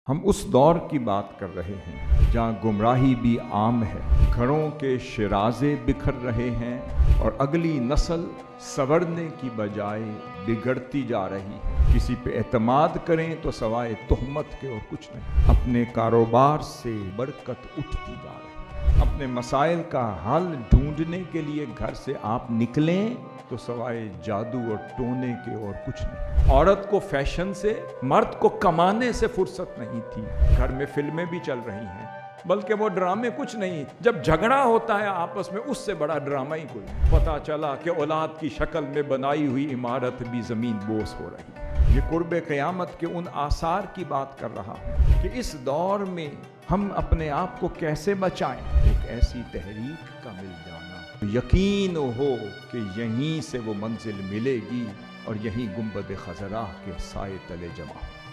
ہم اس دور کی بات کر رہے ہیں جہاں گمراہی بھی عام ہے، گھروں کے شرازے بکھر رہے ہیں اور اگلی نسل سنورنے کی بجائے بگڑتی جا رہی ہے۔ کسی پہ اعتماد کریں تو سوائے تہمت کے اور کچھ نہیں۔ اپنے کاروبار سے برکت اٹھتی جا رہی ہے۔ اپنے مسائل کا حل ڈھونڈنے کے لیے گھر سے آپ نکلیں تو سوائے جادو اور ٹونے کے اور کچھ نہیں۔ عورت کو فیشن سے، مرد کو کمانے سے فرصت نہیں تھی۔ گھر میں فلمیں بھی چل رہی ہیں، بلکہ وہ ڈرامے کچھ نہیں، جب جھگڑا ہوتا ہے آپس میں اس سے بڑا ڈرامہ ہی کوئی۔ پتہ چلا کہ اولاد کی شکل میں بنائی ہوئی عمارت بھی زمین بوس ہو رہی ہے۔ یہ قرب قیامت کے ان آثار کی بات کر رہا ہوں کہ اس دور میں ہم اپنے آپ کو کیسے بچائیں۔ ایک ایسی تحریک کا مل جانا، یقین ہو کہ یہیں سے وہ منزل ملے گی اور یہیں گنبد خضراء کے سائے تلے جمع ہو۔